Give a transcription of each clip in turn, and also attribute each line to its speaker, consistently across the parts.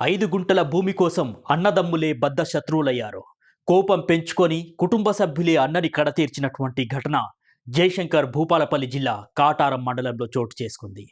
Speaker 1: 5 గుంటల భూమి కోసం అన్నదమ్ములే బద్ధ శత్రువులయ్యారు. కోపం పెంచుకొని కుటుంబ సభ్యులే అన్నని కడతీర్చినటువంటి ఘటన జయశంకర్ భూపాలపల్లి జిల్లా కాటారం మండలంలో చోటు చేసుకుంది.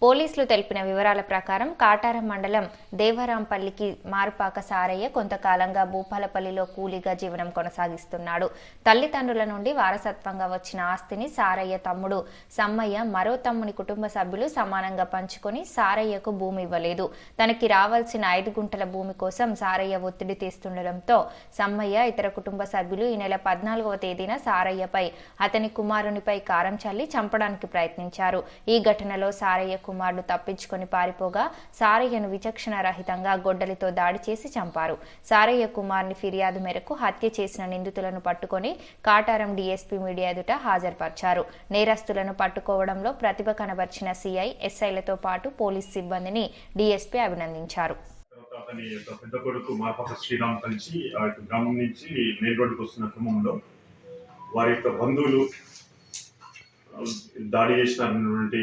Speaker 2: పోలీసులు తెలిపిన వివరాల ప్రకారం కాటారం మండలం దేవరాంపల్లికి మారుపాక సారయ్య కొంతకాలంగా భూపాలపల్లిలో కూలీగా జీవనం కొనసాగిస్తున్నాడు. తల్లిదండ్రుల నుండి వారసత్వంగా వచ్చిన ఆస్తిని సారయ్య తమ్ముడు సమ్మయ్య మరో తమ్ముని కుటుంబ సభ్యులు సమానంగా పంచుకొని సారయ్యకు భూమి ఇవ్వలేదు. తనకి రావాల్సిన 5 గుంటల భూమి కోసం సారయ్య ఒత్తిడి తెస్తుండటంతో సమ్మయ్య ఇతర కుటుంబ సభ్యులు ఈ నెల 14వ తేదీన సారయ్యపై అతని కుమారునిపై కారం చల్లి చంపడానికి ప్రయత్నించారు. ఈ ఘటనలో సారయ్య కుమారుడు తప్పించుకొని పారిపోగా సారయ్యను విచక్షణ రహితంగా గొడ్డలితో దాడి చేసి చంపారు. సారయ్య కుమార్ని ఫిర్యాదు మేరకు హత్య చేసిన నిందితులను పట్టుకొని కాటారం డీఎస్పీ మీడియా ఎదుట హాజరుపరిచారు. నేరస్తులను పట్టుకోవడంలో ప్రతిభ కనబర్చిన సిఐ, ఎస్ఐలతో పాటు పోలీస్ సిబ్బందిని డీఎస్పీ అభినందించారు.
Speaker 3: పెద్ద కొడుకు మాపాక శ్రీరామ్ కలిసి గ్రామం నుంచి మెయిన్ రోడ్డుకు వస్తున్న క్రమంలో వారి యొక్క బంధువులు దాడి చేసినటువంటి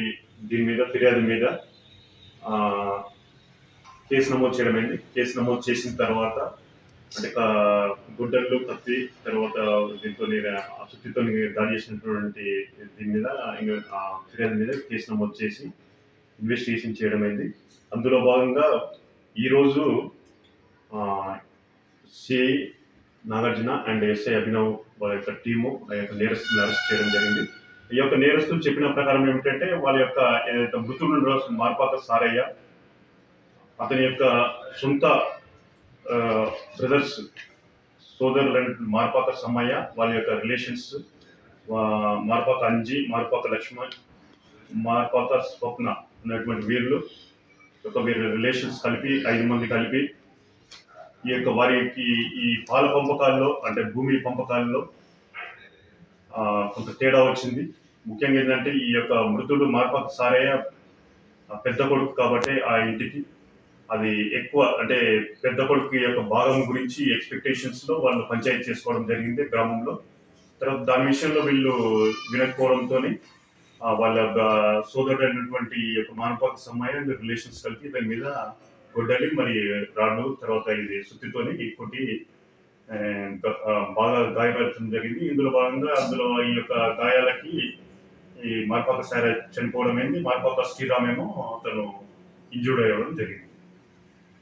Speaker 3: దీని మీద ఫిర్యాదు మీద కేసు నమోదు చేయడమైంది. కేసు నమోదు చేసిన తర్వాత అంటే గుడ్డలు కత్తి తర్వాత దీంతో సుత్తితో దాడి చేసినటువంటి దీని మీద ఫిర్యాదు మీద కేసు నమోదు చేసి ఇన్వెస్టిగేషన్ చేయడమైంది. అందులో భాగంగా ఈరోజు CI Nagarjuna and SI Abhinav వాళ్ళ యొక్క టీము ఆ యొక్క నేరస్తులను అరెస్ట్ చేయడం జరిగింది. ఈ యొక్క నేరస్తులు చెప్పిన ప్రకారం ఏమిటంటే వాళ్ళ యొక్క ఏదైతే మృతుడు మారుపాక సారయ్య అతని యొక్క సొంత బ్రదర్స్ సోదరులు మారుపాక సమ్మయ్య వాళ్ళ యొక్క రిలేషన్స్ మారుపాక అంజి, మారుపాక లక్ష్మణ్, మారుపాక స్వప్న అనేటువంటి వీళ్ళు వీరి రిలేషన్స్ కలిపి 5 మంది కలిపి ఈ యొక్క వారికి ఈ పాల పంపకాల్లో అంటే భూమి పంపకాల్లో కొంత తేడా వచ్చింది. ముఖ్యంగా ఏంటంటే ఈ యొక్క మృతుడు మారుపాక సారయ్య పెద్ద కొడుకు కాబట్టి ఆ ఇంటికి అది ఎక్కువ అంటే పెద్ద కొడుకు యొక్క భాగం గురించి ఎక్స్పెక్టేషన్స్లో వాళ్ళు పంచాయతీ చేసుకోవడం జరిగింది గ్రామంలో. తర్వాత దాని విషయంలో వీళ్ళు వినకపోవడంతో వాళ్ళ సోదరుడు అయినటువంటి యొక్క మారుపాక సమ్మయ్య రిలేషన్స్ కలిపి దాని మీద గొడ్డలి మరి రాళ్ళు తర్వాత ఇది సుత్తితోని కొట్టి బాగా గాయపరచడం జరిగింది. ఇందులో భాగంగా ఈ యొక్క గాయాలకి ఈ మారుపాక సారయ్య చనిపోవడం అయింది. మారుపాక శ్రీరామ్ ఏమో అతను ఇంజూర్డ్ అవ్వడం జరిగింది.